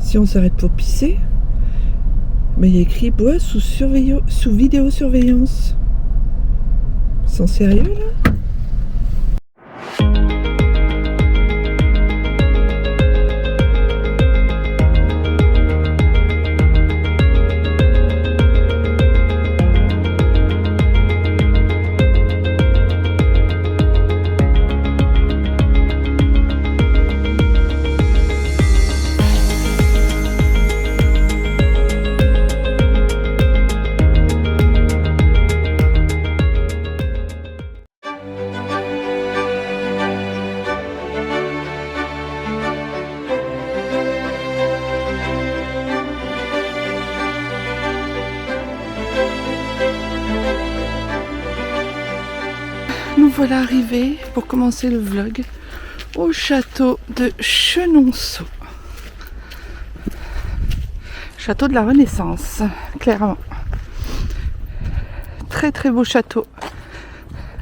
Si on s'arrête pour pisser, mais il y a écrit bois sous vidéosurveillance. Sans sérieux là? Nous voilà arrivés pour commencer le vlog au château de Chenonceau. Château de la Renaissance, clairement. Très très beau château.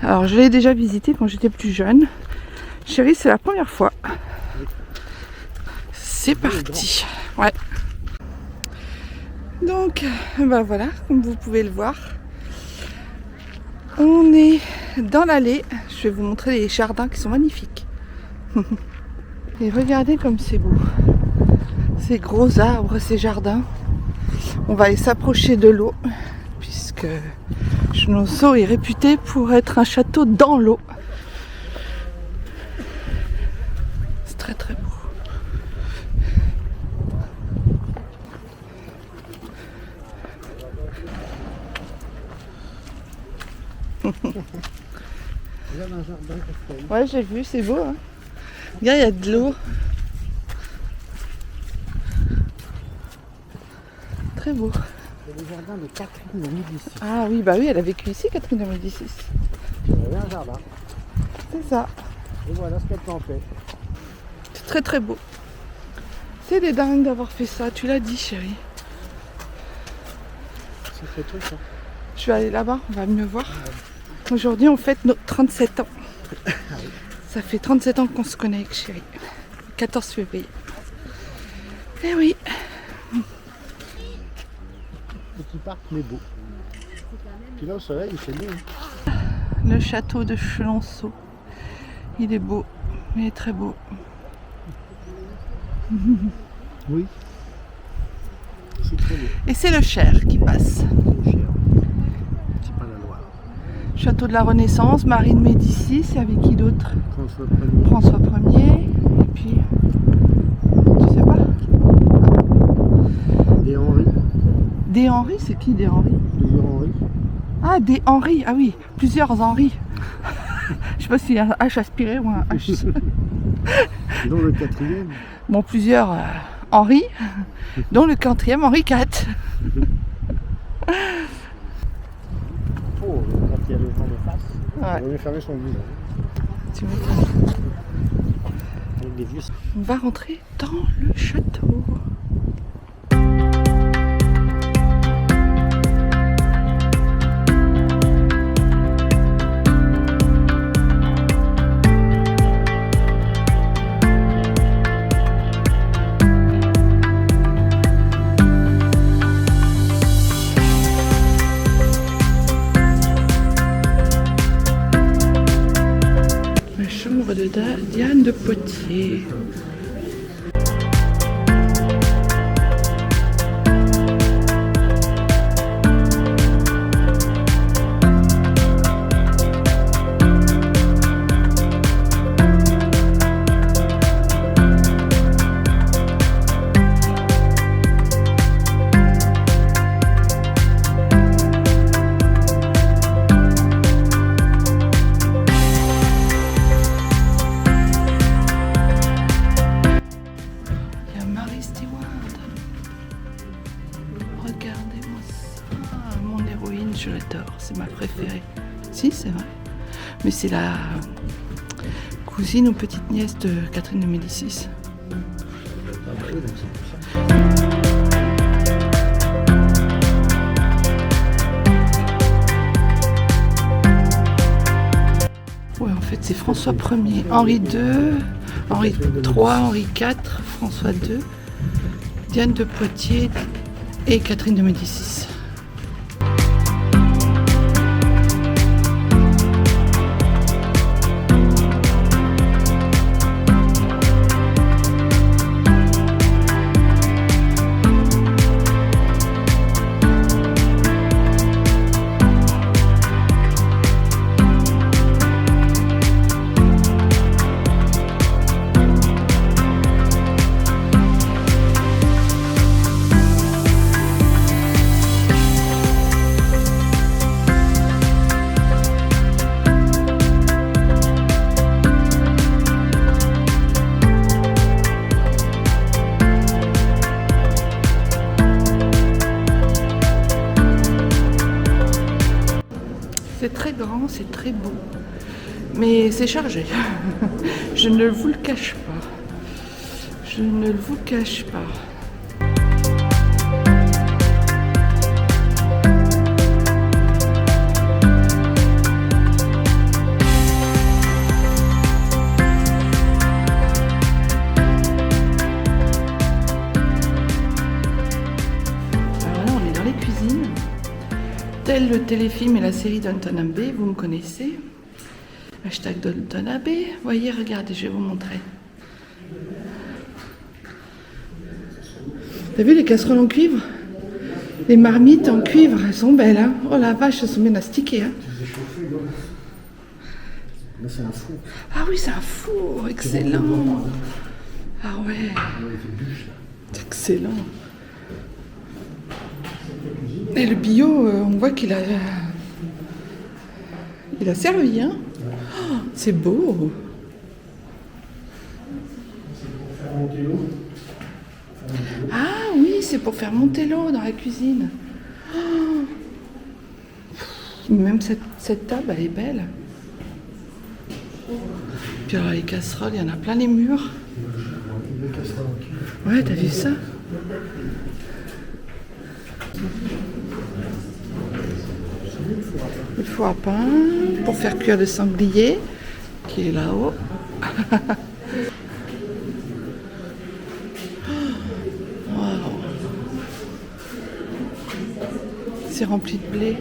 Alors je l'ai déjà visité quand j'étais plus jeune. Chérie, c'est la première fois. C'est parti. Ouais. Donc, ben voilà, comme vous pouvez le voir. On est dans l'allée. Je vais vous montrer les jardins qui sont magnifiques. Et regardez comme c'est beau. Ces gros arbres, ces jardins. On va aller s'approcher de l'eau, puisque Chenonceau est réputé pour être un château dans l'eau. C'est très très beau. Ouais, j'ai vu, c'est beau. Hein. Regarde, il y a de l'eau. Très beau. C'est le jardin de Catherine de Médicis. Ah oui, bah oui, elle a vécu ici, Catherine de Médicis. Il y avait un jardin. C'est ça. Et voilà ce qu'elle plantait. C'est très très beau. C'est des dingues d'avoir fait ça, tu l'as dit, chérie. C'est fait truc, ça. Je vais aller là-bas, on va mieux voir. Aujourd'hui, on fête nos 37 ans. Ça fait 37 ans qu'on se connaît avec chérie. 14 février. Eh oui. Petit parc, mais beau. Puis là, au soleil, il fait beau. Hein. Le château de Chenonceau. Il est beau, il est très beau. Oui. C'est très beau. Et c'est le Cher qui passe. C'est cher. C'est pas la Loire. Château de la Renaissance, Marie de Médicis, et avec qui d'autre? François Ier. François Ier, et puis... Tu sais pas? Des Henri. Des Henri, c'est qui des Henri? Plusieurs Henri. Ah, des Henri, ah oui, plusieurs Henri. Je sais pas s'il y a un H aspiré ou un H. Dont le quatrième. Bon, plusieurs Henri, dont le quatrième Henri IV. Oh, quand il y a le vent de face, Ouais. il vaut mieux fermer son visage. Tu m'étonnes. Avec des vieux. On va rentrer dans le château. La chambre de Diane de Poitiers. Regardez-moi ça, mon héroïne, je l'adore, c'est ma préférée. Si, c'est vrai. Mais c'est la cousine ou petite nièce de Catherine de Médicis. Ouais, en fait, c'est François Ier, Henri II, Henri III, Henri IV, François II. Diane de Poitiers et Catherine de Médicis. C'est très grand, c'est très beau, mais c'est chargé. Je ne vous le cache pas. Je ne vous le cache pas. Alors là, on est dans les cuisines. Tel le téléfilm et la série Downton Abbey, vous me connaissez. Hashtag Downton Abbey. Voyez, regardez, je vais vous montrer. T'as vu les casseroles en cuivre? Les marmites en cuivre, elles sont belles, hein? Oh la vache, elles sont bien astiquées, hein? Là, c'est un four. Ah oui, c'est un four, excellent. Ah ouais, c'est excellent. Et le bio, on voit qu'il a servi, hein? Oh, c'est beau. Ah oui, c'est pour faire monter l'eau dans la cuisine. Oh. Même cette table, elle est belle. Puis alors les casseroles, il y en a plein les murs. Ouais, t'as vu ça? Le four à pain pour faire cuire le sanglier qui est là-haut. Wow. C'est rempli de blé.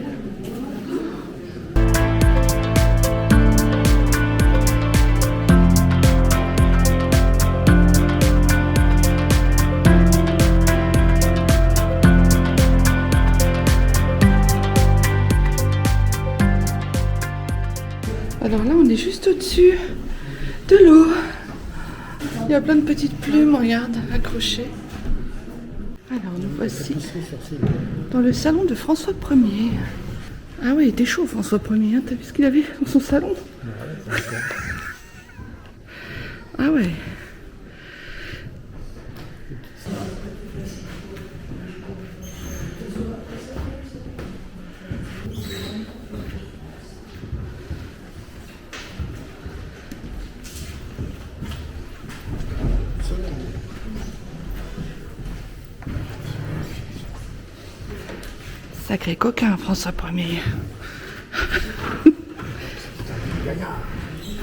Alors là, on est juste au-dessus de l'eau. Il y a plein de petites plumes, regarde, accrochées. Alors, nous voici dans le salon de François Ier. Ah oui, il était chaud, François Ier. Hein. T'as vu ce qu'il avait dans son salon? Ah ouais. Sacré coquin, François Ier.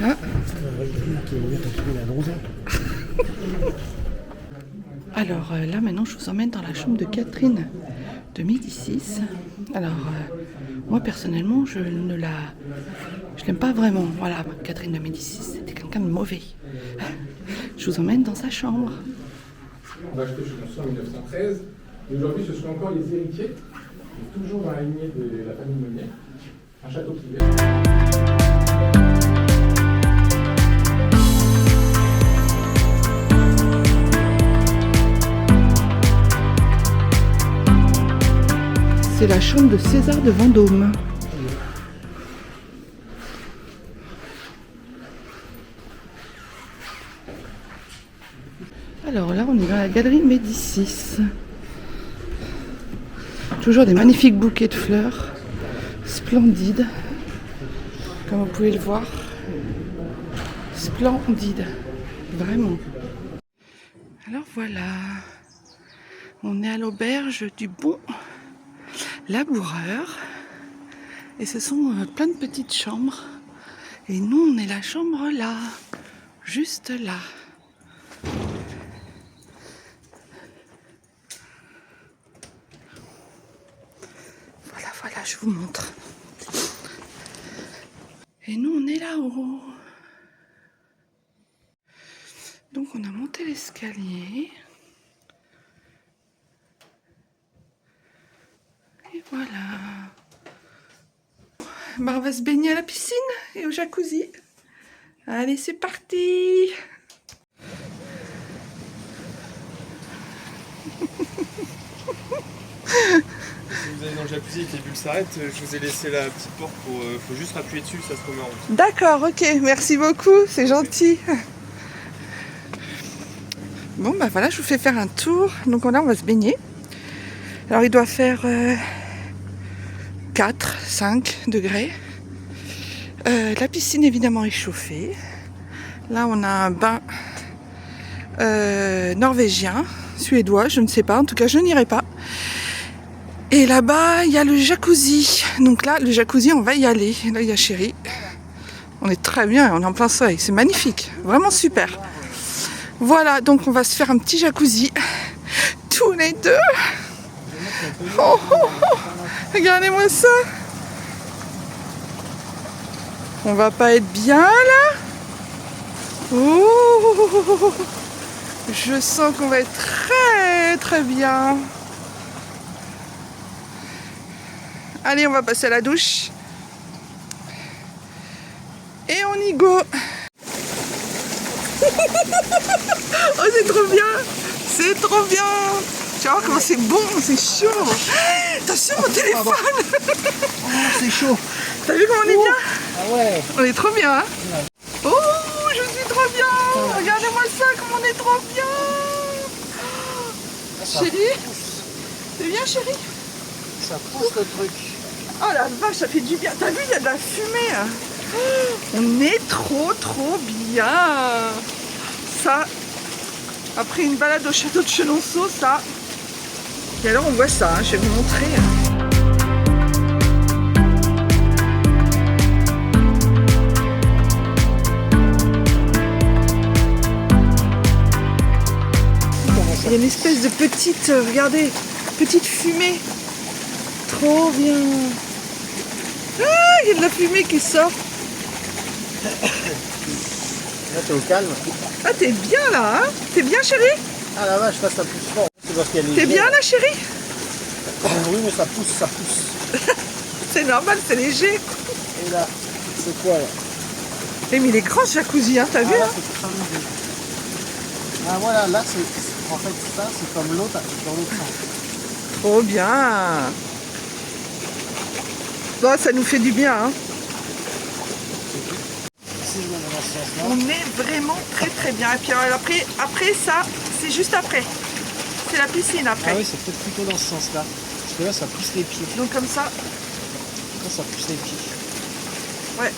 Ah. Alors là, maintenant, je vous emmène dans la chambre de Catherine de Médicis. Alors, moi, personnellement, je l'aime pas vraiment. Voilà, Catherine de Médicis, c'était quelqu'un de mauvais. Je vous emmène dans sa chambre. On a acheté ce chanson en 1913, et aujourd'hui, ce sont encore les héritiers, toujours dans la lignée de la famille Meunier, un château privé. C'est la chambre de César de Vendôme. Alors là, on est dans la galerie Médicis. Toujours des magnifiques bouquets de fleurs, splendides, comme vous pouvez le voir. Splendide, vraiment. Alors voilà, on est à l'auberge du Bon Laboureur. Et ce sont plein de petites chambres. Et nous, on est la chambre là, juste là. je vous montre. Et nous, on est là-haut. Donc, on a monté l'escalier. Et voilà. Bah, on va se baigner à la piscine et au jacuzzi. Allez, c'est parti! Si vous allez dans le jacuzzi et que les bulles s'arrêtent, je vous ai laissé la petite porte pour. Faut juste appuyer dessus, ça se remet en route. D'accord, ok, merci beaucoup, c'est gentil. Bon, bah voilà, je vous fais faire un tour. Donc là, on va se baigner. Alors, il doit faire 4, 5 degrés. La piscine, évidemment, est chauffée. Là, on a un bain norvégien, suédois, je ne sais pas. En tout cas, je n'irai pas. Et là-bas, il y a le jacuzzi. Donc là, le jacuzzi, on va y aller. Là, il y a Chéri. On est très bien, on est en plein soleil. C'est magnifique, vraiment super. Voilà, donc on va se faire un petit jacuzzi. Tous les deux. Oh, oh, oh. Regardez-moi ça. On va pas être bien là. Oh, je sens qu'on va être très très bien. Allez, on va passer à la douche. Et on y go. Oh, c'est trop bien. C'est trop bien. Tu vas voir comment c'est bon, c'est chaud. Attention, mon téléphone. Oh, c'est chaud. T'as vu comment on est bien? Ah ouais. On est trop bien, hein? Oh, je suis trop bien. Regardez-moi ça, comme on est trop bien. Chérie, c'est bien, chérie? Ça pousse le truc. Oh la vache, ça fait du bien. T'as vu, il y a de la fumée. Hein. Oh, on est trop bien. Ça, après une balade au château de Chenonceau, ça. Et alors on voit ça, hein, je vais vous montrer. Il y a une espèce de petite, regardez, petite fumée. Trop bien. Ah, il y a de la fumée qui sort. Là, t'es au calme. Ah, t'es bien là, hein? T'es bien, chérie? Ah la vache, là, ça pousse fort. C'est parce qu'il y a les T'es jets, bien là, chérie? Oui, mais ça pousse, ça pousse. C'est normal, c'est léger. Et là, c'est quoi là? Eh, mais il est grand ce jacuzzi, hein, t'as vu? Ah, là, Hein? c'est totalement vide. Ah voilà, là, c'est en fait ça, c'est comme l'autre dans l'autre sens. Trop bien. Bon, ça nous fait du bien, hein. Si je vais dans ce sens-là. On est vraiment très bien. Et puis après ça, c'est juste après. C'est la piscine après. Ah oui, c'est peut-être plutôt dans ce sens-là. Parce que là, ça pousse les pieds. Donc comme ça, Là, ça pousse les pieds. ouais.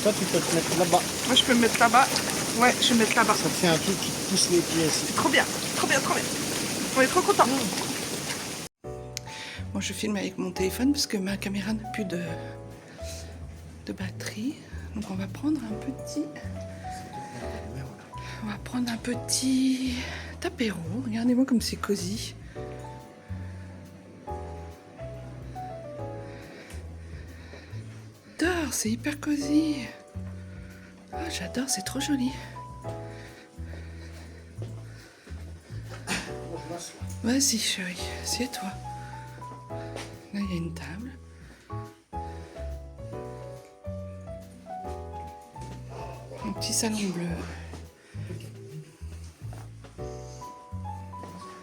Toi, tu peux te mettre là-bas. Moi, je peux me mettre là-bas. Ouais, je vais me mettre là-bas. Ça te fait un truc qui te pousse les pieds aussi. Trop bien. On est trop contents. Bon, je filme avec mon téléphone parce que ma caméra n'a plus de batterie. Donc on va prendre un petit apéro. Regardez-moi comme c'est cosy. J'adore, c'est hyper cosy. Ah, j'adore, c'est trop joli. Vas-y chérie, assieds-toi. Là il y a une table. Un petit salon bleu.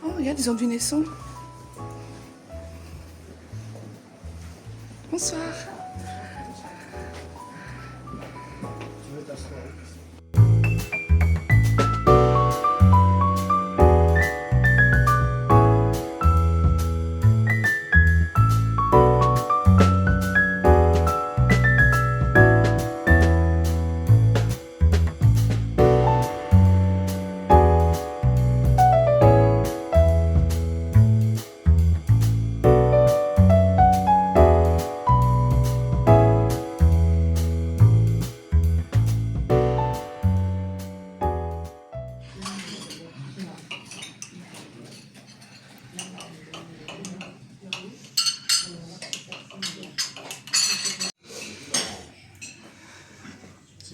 Oh, regarde, ils ont du naisson. Bonsoir. Tu veux t'asseoir.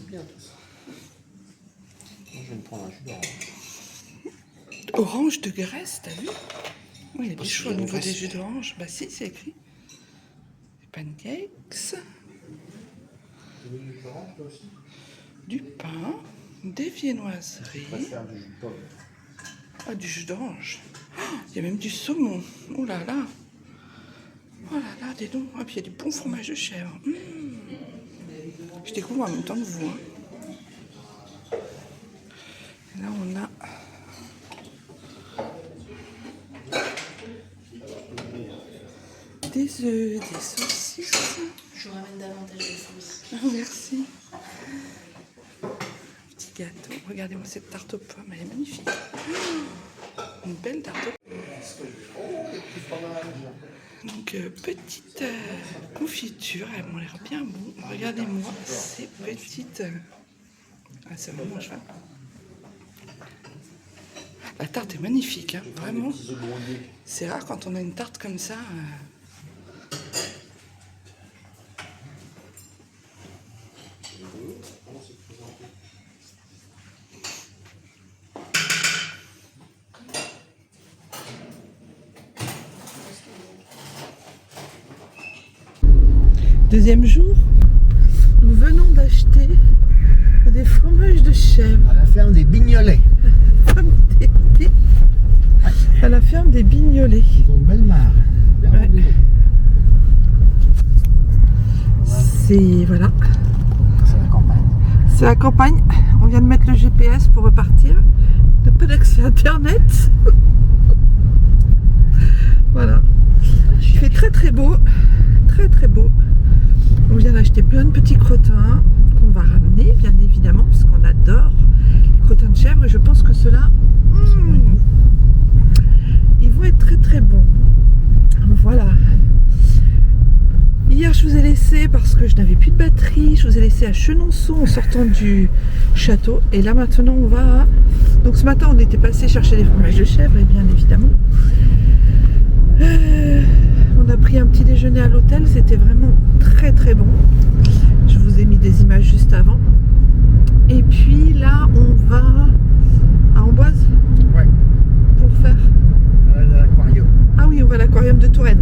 bien tout ça. Moi, je vais me prendre un jus d'orange. Orange de Grèce, t'as vu? Oui, il est Oui, chaud au c'est de niveau des Grèce. jus d'orange. Bah si, c'est écrit. Des pancakes, Tu veux du jus d'orange toi aussi? du pain, des viennoiseries. On va faire du jus de pomme. Ah, du jus d'orange. Il y a même du saumon. Oh là là. Oh là là, dis donc. Ah, puis il y a du bon fromage de chèvre. Je découvre en même temps que vous. Hein. Là, on a... des œufs, des saucisses. Je vous ramène davantage de sauce. Ah, merci. Petit gâteau. Regardez-moi cette tarte aux pommes, elle est magnifique. Une belle tarte aux pommes. Donc, petite confiture, elles m'ont l'air bien bon. Regardez-moi ces petites... Ah, c'est vraiment chouette. La tarte est magnifique, hein, vraiment. C'est rare quand on a une tarte comme ça. Deuxième jour, nous venons d'acheter des fromages de chèvre À la ferme des Bignolets. à la ferme des Bignolets. Ils ont une belle mare. Bien Ouais. remplie. C'est voilà, C'est la campagne. c'est la campagne. On vient de mettre le GPS pour repartir. On n'a pas d'accès à Internet. Voilà. Il fait très très beau, très beau. On vient d'acheter plein de petits crottins qu'on va ramener, bien évidemment, parce qu'on adore les crottins de chèvre. Et je pense que ceux-là, ils vont être très bons. Voilà. Hier, je vous ai laissé parce que je n'avais plus de batterie. Je vous ai laissé à Chenonceau en sortant du château. Et là, maintenant, on va... Donc, ce matin, on était passé chercher des fromages de chèvre, et bien évidemment. On a pris un petit déjeuner à l'hôtel. C'était vraiment très bon. Je vous ai mis des images juste avant. Et puis, là, on va à Amboise Ouais. pour faire... L'aquarium. Ah oui, on va à l'aquarium de Touraine.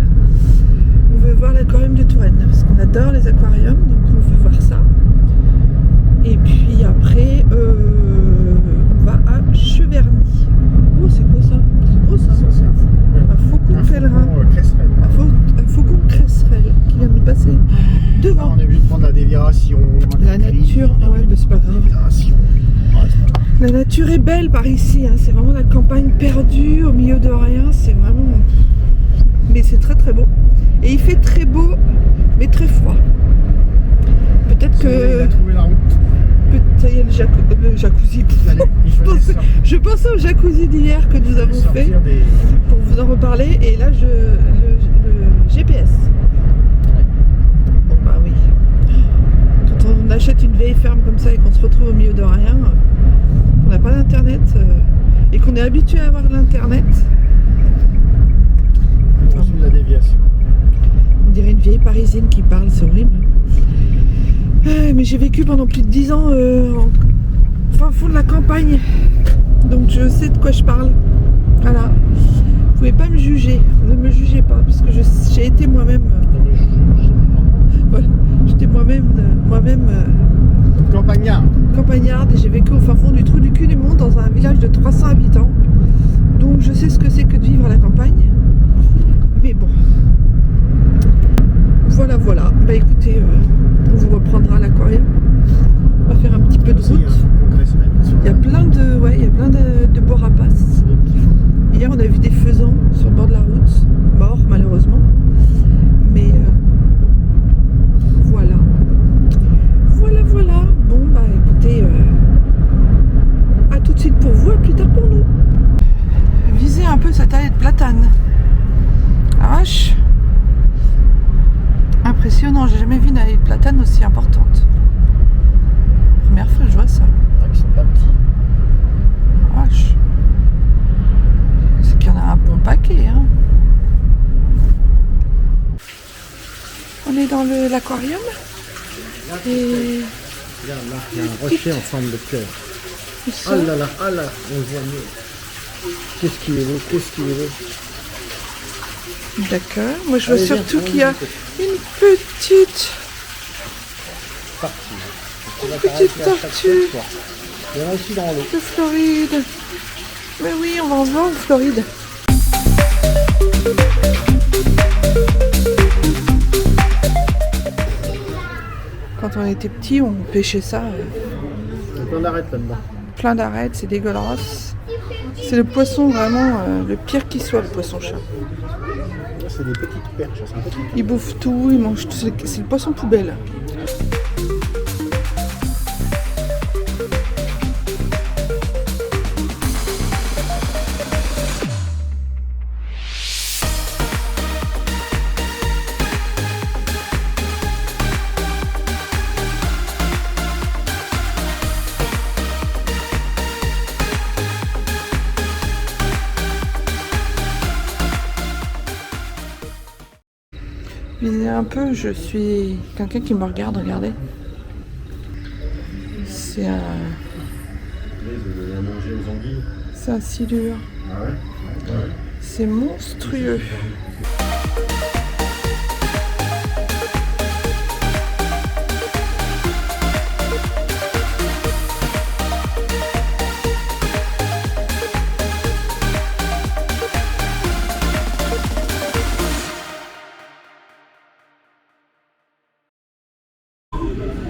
On veut voir l'aquarium de Touraine parce qu'on adore les aquariums, donc on veut voir ça. Et puis après, on va à Cheverny. Oh, c'est quoi ça? C'est beau ça. Ça, c'est Un faucon pèlerin. Cresserelle. Un faucon cresserelle qui vient de passer Là, devant. on est obligé de prendre la déviation. La nature, ah ouais, mais c'est pas grave. Déviation. Ouais, c'est pas grave. La nature est belle par ici, hein. C'est vraiment la campagne perdue au milieu de rien. C'est vraiment... Mais c'est très beau. Et il fait très beau, mais très froid. Peut-être Ça y est, il que... a trouvé la route. Ça y est, le jacuzzi. Il fallait sortir. Je pensais au jacuzzi d'hier que nous avons fait Sortir des... pour vous en reparler. Et là, le GPS. Bon, bah oui. Quand on achète une vieille ferme comme ça et qu'on se retrouve au milieu de rien, qu'on n'a pas d'internet et qu'on est habitué à avoir l'internet, On suit la déviation. on dirait une vieille parisienne qui parle, c'est horrible. Mais j'ai vécu pendant plus de 10 ans en fin fond de la campagne, donc je sais de quoi je parle. Voilà. Vous pouvez pas me juger, ne me jugez pas, parce que j'ai été moi-même. Voilà, j'étais moi-même Campagnard. campagnarde et j'ai vécu au fin fond du trou du cul du monde dans un village de 300 habitants. Donc je sais ce que c'est que de vivre à la campagne. Mais bon. Voilà. Bah écoutez, on vous reprendra à l'aquarium. On va faire un petit peu de route. Il y a plein de beaux rapaces. Hier on a vu des faisans sur le bord de la route, morts malheureusement. Mais voilà. Bon bah écoutez, à tout de suite pour vous, à plus tard pour nous. Visez un peu cette allée de platane. La vache. Impressionnant, j'ai jamais vu une allée de platane aussi importante. Première fois que je vois ça. Ils sont pas petits. La vache. C'est qu'il y en a un bon paquet, hein. On est dans l'aquarium et Regarde là, il y a un rocher en forme de cœur. Ça. Ah là là, on le voit mieux. Qu'est-ce qu'il est beau, qu'est-ce qu'il est beau. D'accord. Moi, je vois Allez, viens, surtout on qu'il y a y va. une petite Parti. Tu vas Petite t'arrêter à chaque tortue. fois. Il y en a aussi dans l'eau. de Floride. Mais oui, on va en voir en Floride. Quand on était petit, on pêchait ça. Il y a plein d'arêtes là-dedans. Plein d'arêtes, c'est dégueulasse. C'est le poisson vraiment le pire qui soit, le poisson-chat. C'est des petites perches, elles sont petites. Il bouffe tout, il mange tout. C'est le poisson poubelle. Mais un peu, je suis quelqu'un qui me regarde, regardez. C'est un silure. Ah ouais? C'est monstrueux.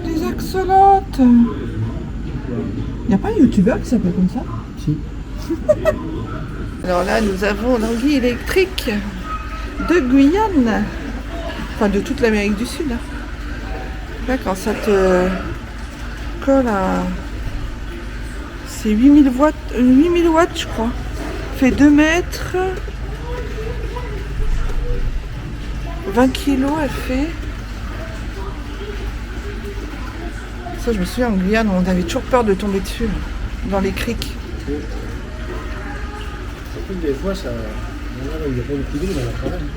Des axolotes. Il n'y a pas un youtubeur qui s'appelle comme ça? Si. Alors là, nous avons l'anguille électrique de Guyane. Enfin, de toute l'Amérique du Sud. Hein. Là, quand ça te colle à... C'est 8000 watts, 8000 watts, je crois. Fait 2 mètres. 20 kilos, elle fait. Ça, je me souviens, en Guyane, on avait toujours peur de tomber dessus, dans les criques. Surtout que des fois, ça... Il n'y a pas beaucoup d'eau, mais quand même.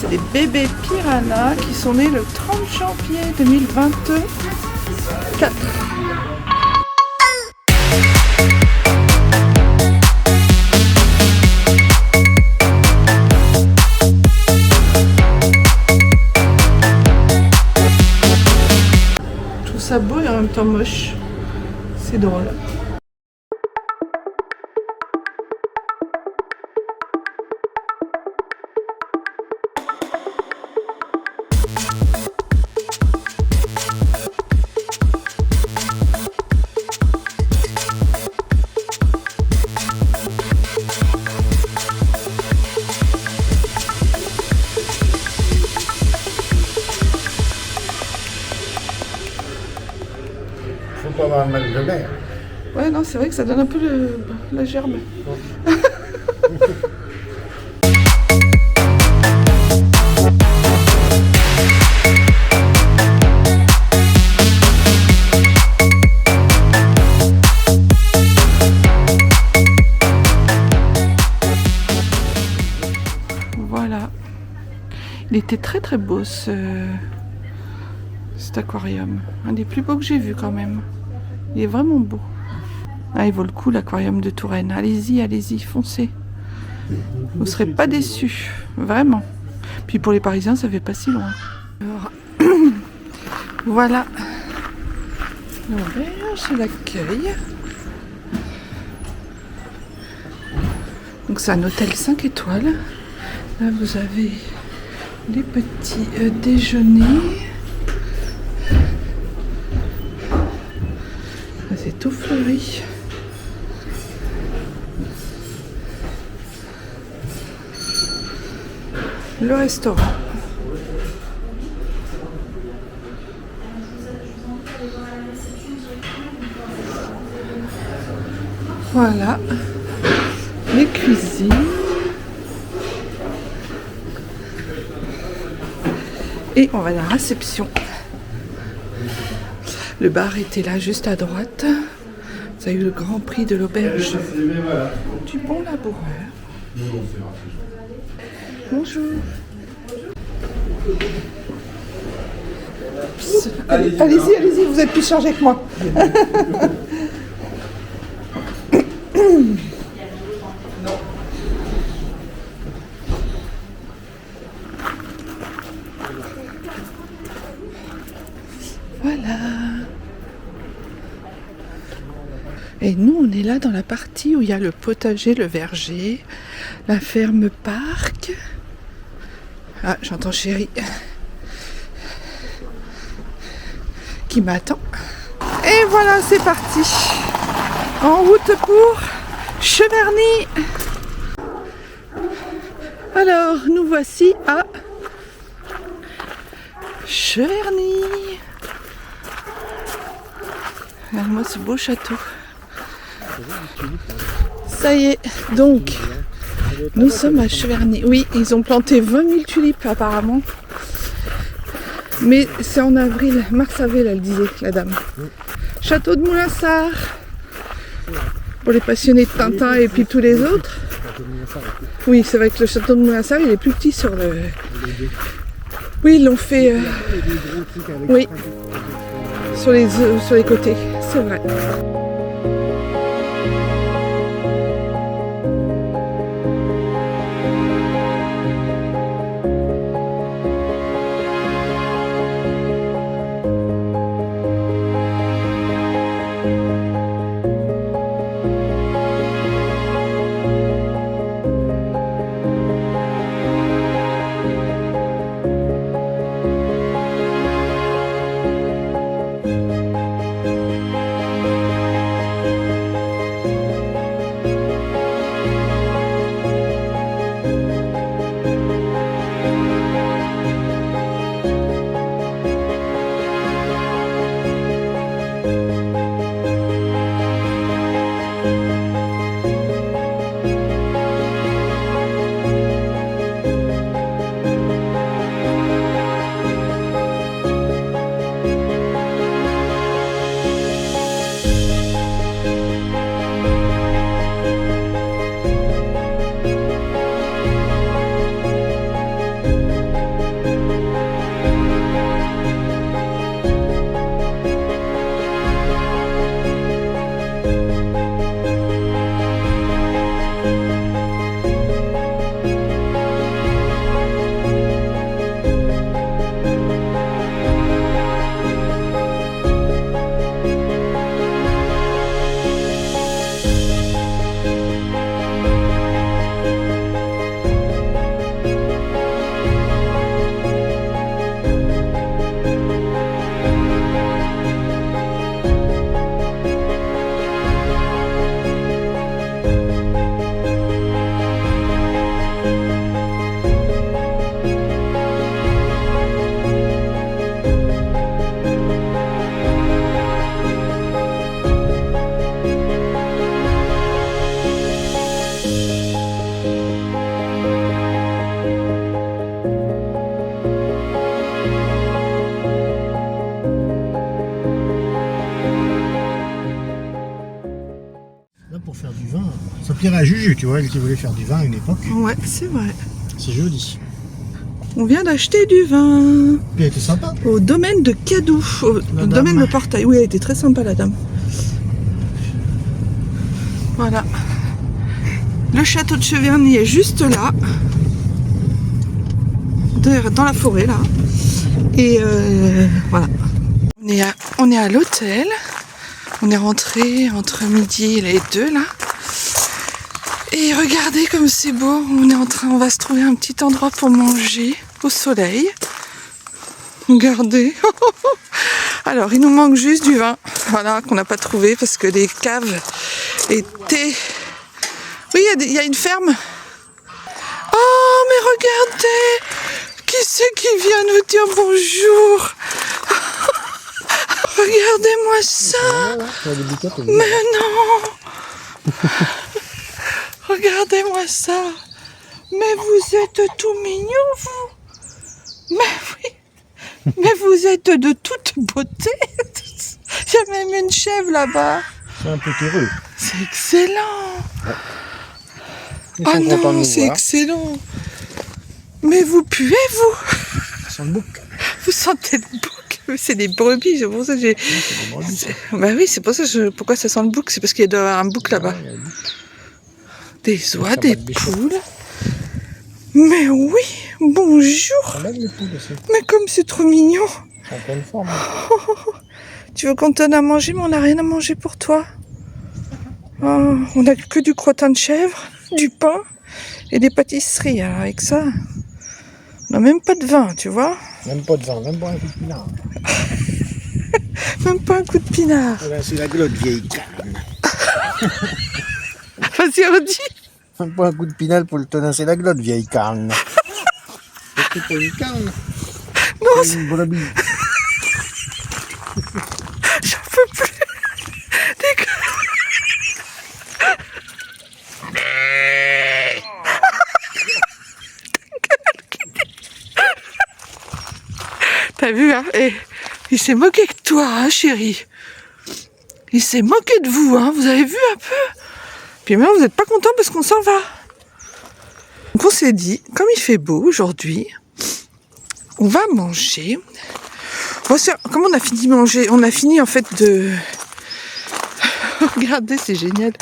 C'est des bébés piranhas qui sont nés le 30 janvier 2024. Je trouve ça beau et en même temps moche. C'est drôle. Faut pas avoir mal de mer. Ouais, non, c'est vrai que ça donne un peu la gerbe. Voilà. Il était très très beau cet aquarium. Un des plus beaux que j'ai vu quand même. Il est vraiment beau. Ah, il vaut le coup l'aquarium de Touraine. Allez-y, allez-y, foncez. Vous ne serez pas déçus. Vraiment. Puis pour les Parisiens, ça fait pas si loin. Alors, voilà. L'auberge, l'accueil. Donc c'est un hôtel 5 étoiles. Là, vous avez les petits déjeuners. Là, c'est tout fleuri. Le restaurant. Voilà. Les cuisines. Et on va à la réception. Le bar était là juste à droite. Ça a eu le grand prix de l'auberge du bon laboureur. Bonjour. Allez-y, vous êtes plus chargé que moi. Voilà. Et nous, on est là dans la partie où il y a le potager, le verger, la ferme parc. Ah, j'entends Chéri qui m'attend. Et voilà, c'est parti. En route pour Cheverny. Alors, nous voici à Cheverny. Regarde-moi ce beau château. Ça y est, donc, nous sommes à Cheverny. Oui, ils ont planté 20 000 tulipes apparemment. Mais c'est en avril, mars-avril, elle disait, la dame. Château de Moulinsart. Pour les passionnés de Tintin et puis tous les autres. Oui, c'est vrai que le château de Moulinsart, il est plus petit sur le... Oui, ils l'ont fait... Oui, sur les côtés, c'est vrai. Pour faire du vin, ça plairait à Juju, tu vois, elle qui voulait faire du vin à une époque. Ouais, c'est vrai. C'est joli. On vient d'acheter du vin. Puis elle était sympa. Au domaine de Cadou, au domaine de Portail. Oui, elle était très sympa, la dame. Voilà. Le château de Cheverny est juste là. Dans la forêt, là. Et voilà. On est à l'hôtel. On est rentré entre midi et les 2 là. Et regardez comme c'est beau. On va se trouver un petit endroit pour manger au soleil. Regardez. Alors il nous manque juste du vin. Voilà, qu'on n'a pas trouvé parce que les caves étaient... Oui, il y a une ferme. Oh, mais regardez. Qui c'est qui vient nous dire bonjour? Regardez-moi ça. Mais non. Regardez-moi ça. Mais vous êtes tout mignons, vous. Mais oui. Mais vous êtes de toute beauté. Il y a même une chèvre là-bas. C'est un peu heureux. C'est excellent. Ils Ah sont contents de non, nous c'est voir. excellent. Mais vous puez, vous. Ça sent le bouc. Vous sentez le bouc. C'est des brebis, c'est pour ça que j'ai... C'est des brebis. Bah oui, c'est pour ça pourquoi ça sent le bouc. C'est parce qu'il y a un bouc là-bas. Il y a le bouc. Des oies, Ça des bat des chevaux. poules. Mais oui, bonjour. On aime les poules aussi. Mais comme c'est trop mignon. Ils sont en pleine forme. Tu veux qu'on te donne à manger, mais on n'a rien à manger pour toi. Oh, on n'a que du crottin de chèvre, du pain et des pâtisseries. Alors avec ça, on n'a même pas de vin, tu vois. Même pas de vin, même pas un coup de pinard. Même pas un coup de pinard. Voilà, c'est la glotte vieille carne. Vas-y, redis. Même pas un coup de pinard pour le tonneau, c'est la glotte vieille carne. C'est pas une carne. Non, C'est une brebis. j'en peux plus. T'as vu, hein? Et il s'est moqué de toi, hein, chérie. Il s'est moqué de vous, hein. Vous avez vu un peu? Puis maintenant, vous n'êtes pas content parce qu'on s'en va. Donc on s'est dit, comme il fait beau aujourd'hui, on va manger. Comme on a fini de manger, on a fini en fait de... Regardez, c'est génial.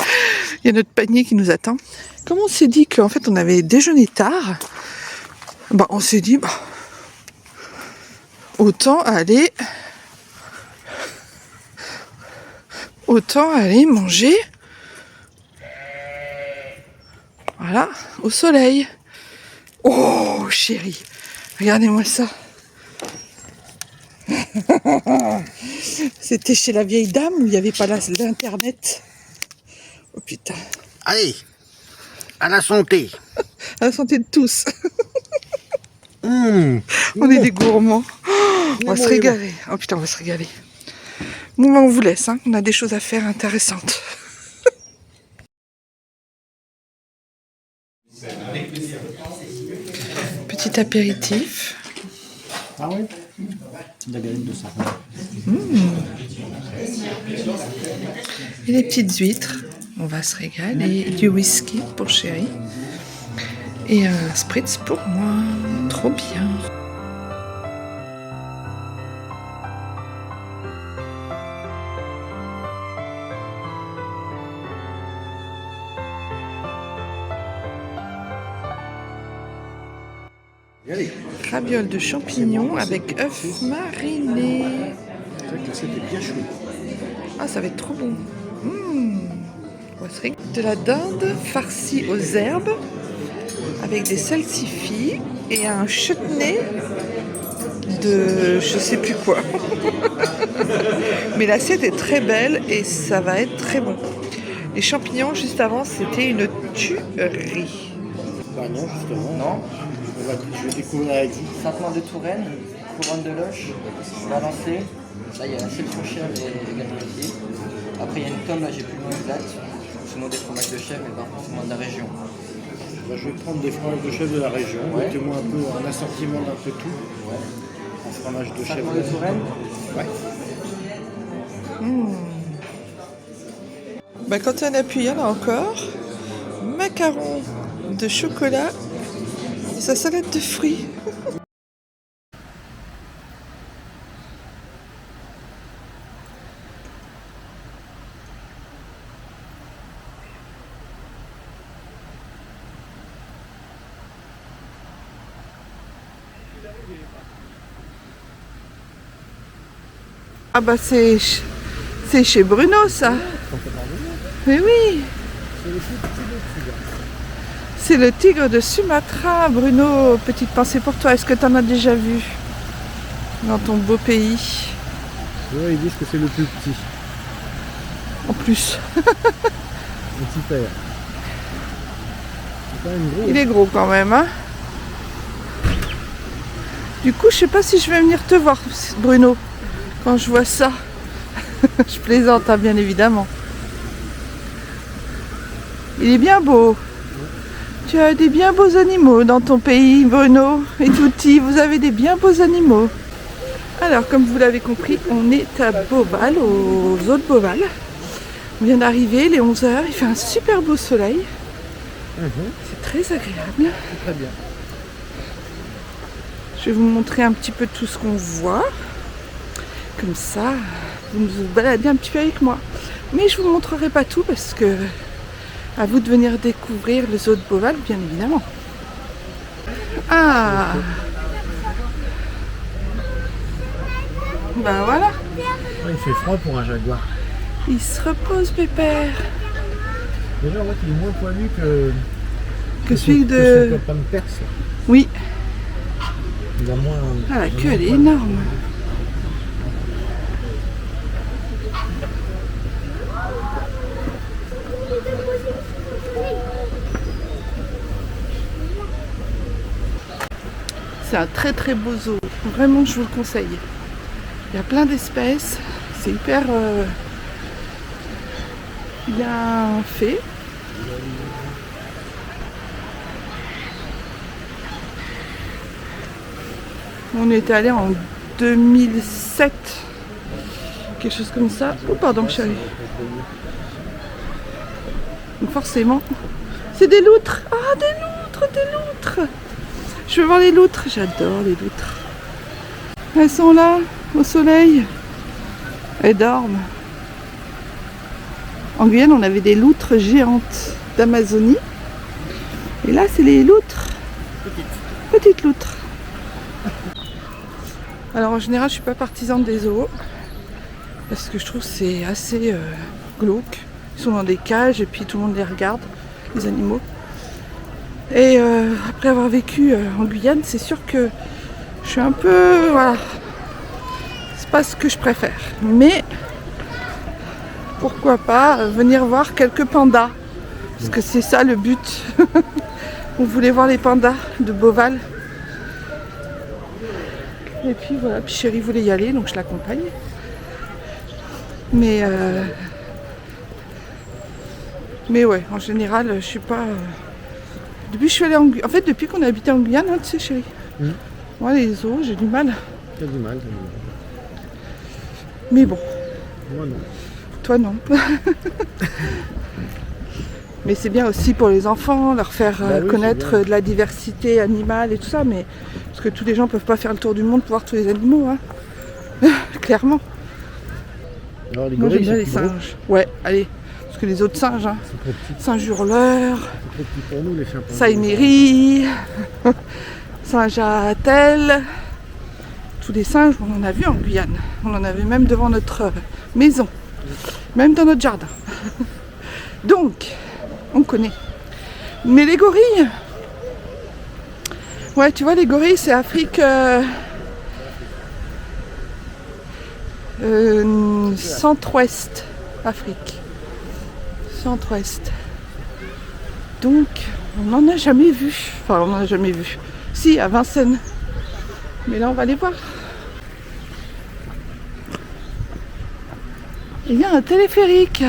Il y a notre panier qui nous attend. Comme on s'est dit qu'en fait on avait déjeuné tard, bah on s'est dit, bah, autant aller manger, voilà, au soleil. Oh chérie, regardez-moi ça. C'était chez la vieille dame où il n'y avait pas l'internet. Oh putain. Allez, à la santé. À la santé de tous. Mmh. On est des gourmands. Oh, on va se régaler. Oh putain, on va se régaler. Bon, on vous laisse, hein. On a des choses à faire intéressantes. Petit apéritif. Ah oui. De la galette de sardine. Et les petites huîtres. On va se régaler. Du whisky pour chérie. Et un spritz pour moi. Trop bien. Allez. Ravioles de champignons avec œufs marinés. C'est vrai que c'était bien chouette. Ah, ça va être trop bon. On va se régaler. De la dinde farcie aux herbes avec des salsifis et un chutney de je sais plus quoi. Mais l'assiette est très belle et ça va être très bon. Les champignons juste avant c'était une tuerie. Bah non, justement. Non. Je vais découvrir avec vous. Saint-Ouen-de-Touraine, Couronne de Loche, Valençay. Là, il y a la section chèvre et également ici. Après, il y a une tome, là, j'ai plus le nom exact. Sinon, des fromages de chèvre, mais par contre, c'est moins de la région. Bah, je vais prendre des fromages de chèvre de la région. Ouais. Mettez-moi un peu un assortiment d'un peu tout. Ouais. En fromage de chèvre. Saint-Ouen-de-Touraine. Ouais. Bah, quand on appuie, il y en a encore. Macarons de chocolat et sa salade de fruits. Ah bah c'est chez Bruno ça. Mais oui. C'est le tigre de Sumatra. Bruno, petite pensée pour toi. Est-ce que tu en as déjà vu dans ton beau pays? Ouais, ils disent que c'est le plus petit. En plus, Le petit père. C'est quand même gros. il est gros quand même, hein. Du coup, je sais pas si je vais venir te voir, Bruno, quand je vois ça. Je plaisante, hein, bien évidemment. Il est bien beau. Tu as des bien beaux animaux dans ton pays, Bruno et Touti. Vous avez des bien beaux animaux. Alors, comme vous l'avez compris, on est à Beauval, aux eaux de Beauval. On vient d'arriver, il est 11h, il fait un super beau soleil. C'est très agréable. Très bien. Je vais vous montrer un petit peu tout ce qu'on voit. Comme ça, vous nous baladez un petit peu avec moi. Mais je ne vous montrerai pas tout parce que à vous de venir découvrir le zoo de Beauval, bien évidemment. Ah! Ben voilà, Il fait froid pour un jaguar. il se repose, pépère. Déjà, on voit qu'il est moins poilu Que celui son de... copain de Perse. Oui, Il a moins. ah, la il a queue, moins elle est poilu. énorme. C'est un très très beau zoo. Vraiment, je vous le conseille. Il y a plein d'espèces. C'est hyper bien fait. On était allé en 2007. Quelque chose comme ça. Oh pardon chérie. Donc forcément. C'est des loutres. Ah des loutres, des loutres. Je veux voir les loutres. J'adore les loutres. Elles sont là, au soleil. Elles dorment. En Guyane, on avait des loutres géantes d'Amazonie. Et là, c'est les loutres. Petites loutres. Alors en général, je suis pas partisane des zoos. Parce que je trouve que c'est assez glauque. Ils sont dans des cages et puis tout le monde les regarde, les animaux. Et après avoir vécu en Guyane, c'est sûr que je suis un peu... Voilà. C'est pas ce que je préfère. Mais pourquoi pas venir voir quelques pandas. Parce que c'est ça le but. On voulait voir les pandas de Beauval. Et puis voilà, puis chérie voulait y aller, donc je l'accompagne. Mais ouais, en général, je suis pas... Depuis que je suis allée en Guyane... En fait, depuis qu'on a habité en Guyane, hein, tu sais chérie. Moi, les zoos, j'ai du mal. T'as du mal, Mais bon, Moi non. toi non. Mais c'est bien aussi pour les enfants, leur faire Bah oui, connaître c'est bien. de la diversité animale et tout ça. Mais parce que tous les gens ne peuvent pas faire le tour du monde pour voir tous les animaux, hein. Clairement. Alors les Moi j'aime gorilles, bien c'est les plus gros. singes. Ouais, allez. Parce que les autres singes, hein. C'est trop petit. Singe hurleur, C'est trop petit pour nous, les chimpanzés. Saïméry, singe à Tel. Tous les singes, on en a vu en Guyane. On en avait même devant notre maison. Même dans notre jardin. Donc, on connaît. Mais les gorilles... Ouais, tu vois, les gorilles, c'est Afrique... centre-ouest. Afrique. Centre-ouest. Donc, on n'en a jamais vu. Enfin, on n'en a jamais vu. Si, à Vincennes. Mais là, on va les voir. Il y a un téléphérique.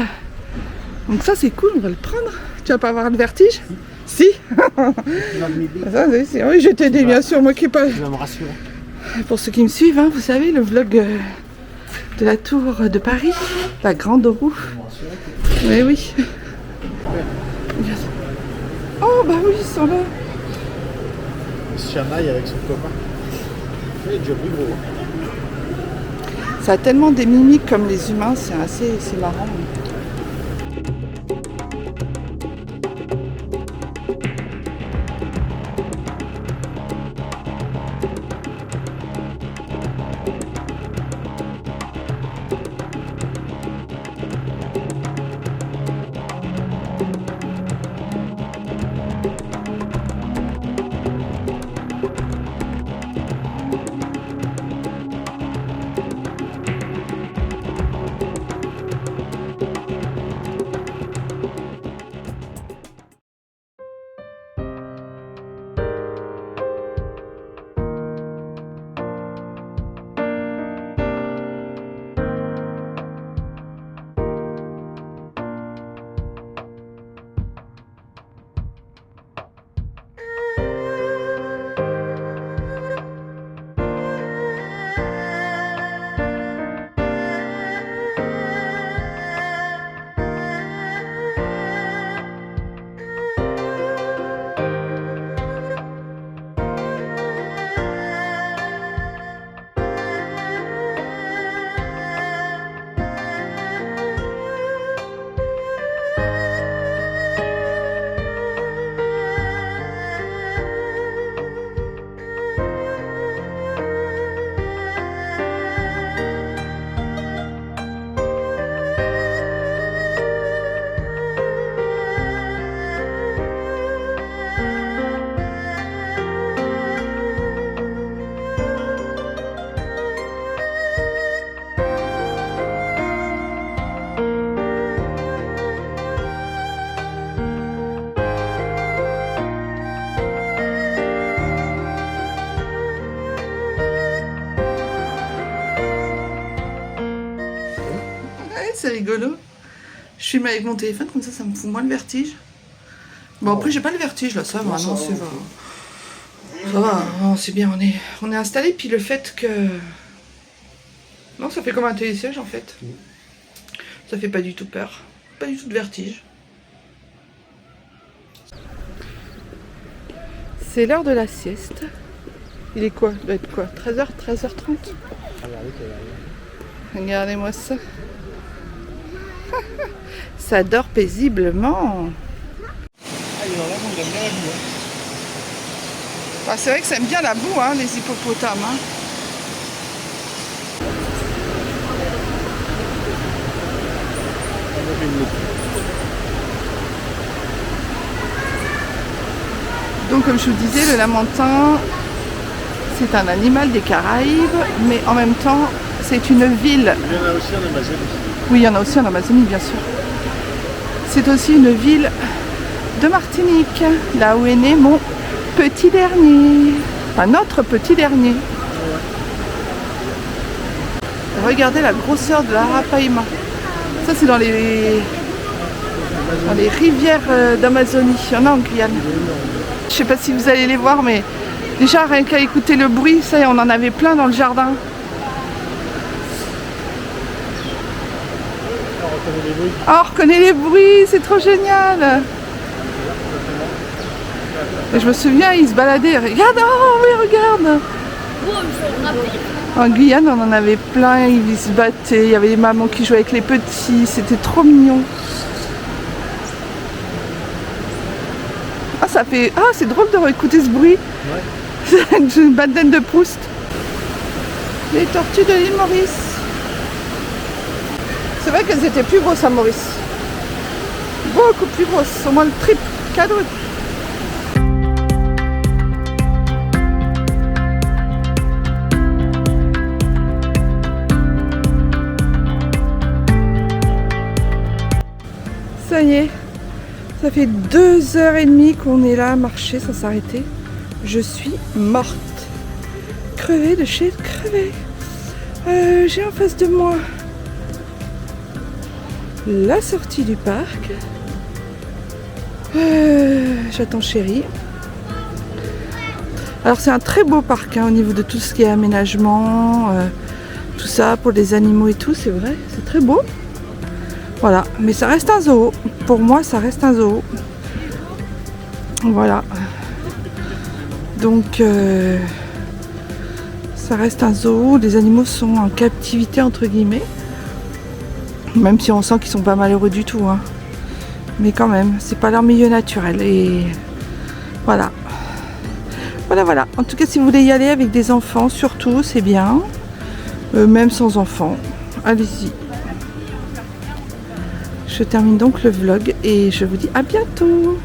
Donc ça, c'est cool, on va le prendre. Tu vas pas avoir le vertige? Si. Ça, c'est... Oui, je t'ai dit, bien sûr, moi qui pas... Tu vas me rassurer. Pour ceux qui me suivent, hein, vous savez, le vlog de la tour de Paris, la grande roue. Oui, oui. Oh, bah oui, ils sont là. Il se chamaille avec son copain. Il est déjà plus gros. Ça a tellement des mimiques comme les humains, c'est marrant. rigolo. Je filme avec mon téléphone, comme ça me fout moins le vertige. Bon, après, j'ai pas le vertige, là, ça va, non, c'est va. Ça va, non, c'est bien, on est installé, puis le fait que... Non, ça fait comme un télésiège, en fait. Ça fait pas du tout peur, pas du tout de vertige. C'est l'heure de la sieste. Il est quoi? Il doit être quoi? 13h, 13h30? Regardez-moi ça. Ça dort paisiblement. Il aime bien la boue. Bah, c'est vrai que ça aime bien la boue, hein, les hippopotames. Hein. Donc comme je vous disais, le lamantin, c'est un animal des Caraïbes, mais en même temps, c'est une ville. Il y en a aussi en Amazonie. Oui, il y en a aussi en Amazonie, bien sûr. C'est aussi une ville de Martinique, là où est né mon petit dernier. Enfin, notre petit dernier. Regardez la grosseur de l'Arapaima. Ça, c'est dans les rivières d'Amazonie. Il y en a en Guyane. Je sais pas si vous allez les voir, mais déjà, rien qu'à écouter le bruit, ça y est, on en avait plein dans le jardin. Oh, on reconnaît les bruits, c'est trop génial. Et je me souviens, ils se baladaient. Regarde, oh mais regarde. En Guyane, on en avait plein, ils se battaient. Il y avait les mamans qui jouaient avec les petits, c'était trop mignon. Ah, ça fait... Ah, c'est drôle de réécouter ce bruit. Ouais. C'est une Madeleine de Proust. Les tortues de l'île Maurice. C'est vrai qu'elles étaient plus grosses à Maurice. Beaucoup plus grosses, au moins le triple, quadruple. Ça y est, ça fait 2h30 qu'on est là à marcher sans s'arrêter. Je suis morte. Crevée de chez crevée. J'ai en face de moi la sortie du parc. J'attends chérie. Alors c'est un très beau parc hein, au niveau de tout ce qui est aménagement, tout ça pour les animaux et tout, c'est vrai, c'est très beau. Voilà, mais ça reste un zoo. Pour moi, ça reste un zoo. Voilà. Donc, ça reste un zoo. Les animaux sont en captivité, entre guillemets. Même si on sent qu'ils sont pas malheureux du tout. Hein. Mais quand même, c'est pas leur milieu naturel. Et voilà. Voilà. En tout cas, si vous voulez y aller avec des enfants, surtout, c'est bien. Même sans enfants, allez-y. Je termine donc le vlog et je vous dis à bientôt.